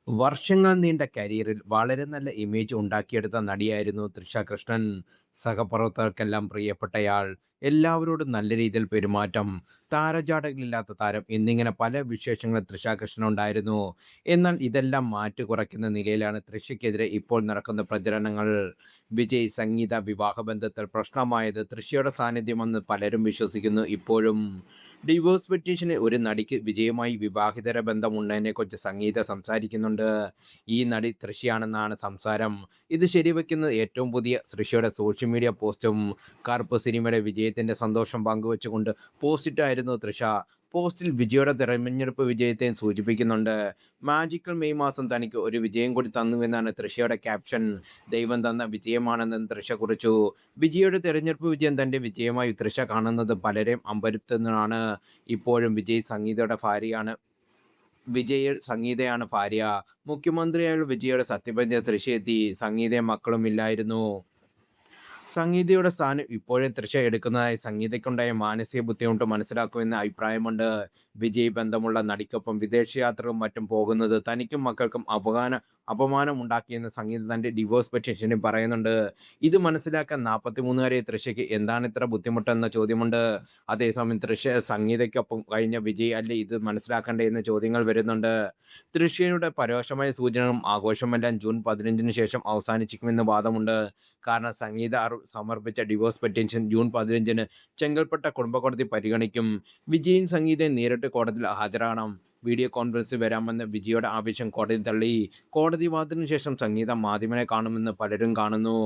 വർഷങ്ങൾ നീണ്ട കരിയറിൽ വളരെ നല്ല ഇമേജ് ഉണ്ടാക്കിയെടുത്ത നടിയായിരുന്നു തൃഷ കൃഷ്ണൻ. സഹപ്രവർത്തകർക്കെല്ലാം പ്രിയപ്പെട്ടയാൾ, എല്ലാവരോടും നല്ല രീതിയിൽ പെരുമാറ്റം, താരജാടകളില്ലാത്ത താരം എന്നിങ്ങനെ പല വിശേഷങ്ങളും തൃഷ കൃഷ്ണനുണ്ടായിരുന്നു. എന്നാൽ ഇതെല്ലാം മാറ്റു കുറയ്ക്കുന്ന നിലയിലാണ് തൃഷയ്ക്കെതിരെ ഇപ്പോൾ നടക്കുന്ന പ്രചരണങ്ങൾ. വിജയ് സംഗീത വിവാഹബന്ധത്തിൽ പ്രശ്നമായത് തൃഷയുടെ സാന്നിധ്യമെന്ന് പലരും വിശ്വസിക്കുന്നു. ഇപ്പോഴും ഡിവോഴ്സ് പെറ്റീഷന് ഒരു നടിക്ക് വിജയുമായി വിവാഹിതര ബന്ധമുണ്ടതിനെക്കുറിച്ച് സംഗീത സംസാരിക്കുന്നുണ്ട്. ഈ നടി തൃഷയാണെന്നാണ് സംസാരം. ഇത് ശരിവെക്കുന്നത് ഏറ്റവും പുതിയ തൃഷയുടെ സോഷ്യൽ മീഡിയ പോസ്റ്റും. കറുപ്പ് സിനിമയുടെ വിജയത്തിൻ്റെ സന്തോഷം പങ്കുവച്ചുകൊണ്ട് പോസ്റ്റിട്ടായിരുന്നു തൃഷ. പോസ്റ്റിൽ വിജയുടെ തെരഞ്ഞെടുപ്പ് വിജയത്തെയും സൂചിപ്പിക്കുന്നുണ്ട്. മാജിക്കൽ മെയ് മാസം തനിക്ക് ഒരു വിജയം കൂടി തന്നുവെന്നാണ് തൃഷയുടെ ക്യാപ്ഷൻ. ദൈവം തന്ന വിജയമാണെന്ന് തൃഷ കുറിച്ചു. വിജയുടെ തെരഞ്ഞെടുപ്പ് വിജയം തൻ്റെ വിജയമായി തൃഷ കാണുന്നത് പലരെയും അമ്പരത്തുന്നതാണ്. ഇപ്പോഴും സംഗീതയാണ് ഭാര്യ. മുഖ്യമന്ത്രിയായുള്ള വിജയുടെ സത്യപ്രതിജ്ഞ തൃശയെത്തി. സംഗീതയും മക്കളും ഇല്ലായിരുന്നു. സംഗീതയുടെ സ്ഥാനം ഇപ്പോഴും തൃഷ എടുക്കുന്നതായി സംഗീതയ്ക്കുണ്ടായ മാനസിക ബുദ്ധിമുട്ട് മനസ്സിലാക്കുമെന്ന അഭിപ്രായമുണ്ട്. വിജയ് ബന്ധമുള്ള നടിക്കൊപ്പം വിദേശയാത്രകളും മറ്റും പോകുന്നത് തനിക്കും മക്കൾക്കും അപമാനമുണ്ടാക്കിയെന്ന് സംഗീത തൻ്റെ ഡിവോഴ്സ് പെറ്റീഷനിൽ പറയുന്നുണ്ട്. ഇത് മനസ്സിലാക്കാൻ 43-കാരിയായ തൃഷയ്ക്ക് എന്താണ് ഇത്ര ബുദ്ധിമുട്ടെന്ന ചോദ്യമുണ്ട്. അതേസമയം തൃഷ സംഗീതയ്ക്കൊപ്പം കഴിഞ്ഞ വിജയ് അല്ലേ ഇത് മനസ്സിലാക്കേണ്ടേ എന്ന ചോദ്യങ്ങൾ വരുന്നുണ്ട്. തൃഷയുടെ പരോക്ഷമായ സൂചനകളും ആഘോഷമെല്ലാം ജൂൺ 15-ന് ശേഷം അവസാനിക്കുമെന്ന് വാദമുണ്ട്. കാരണം സംഗീത സമർപ്പിച്ച ഡിവോഴ്സ് പെറ്റീഷൻ ജൂൺ 15-ന് ചെങ്കൽപ്പട്ട കുടുംബ കോടതി പരിഗണിക്കും. വിജയും സംഗീതയും നേരിട്ട് കോടതിയിൽ ഹാജരാകണം. വീഡിയോ കോൺഫറൻസിൽ വരാമെന്ന വിജയുടെ ആവശ്യം കോടതി തള്ളി. കോടതി വാദത്തിനു ശേഷം സംഗീത മാധ്യമങ്ങളെ കാണുമെന്ന് പലരും കാണുന്നു.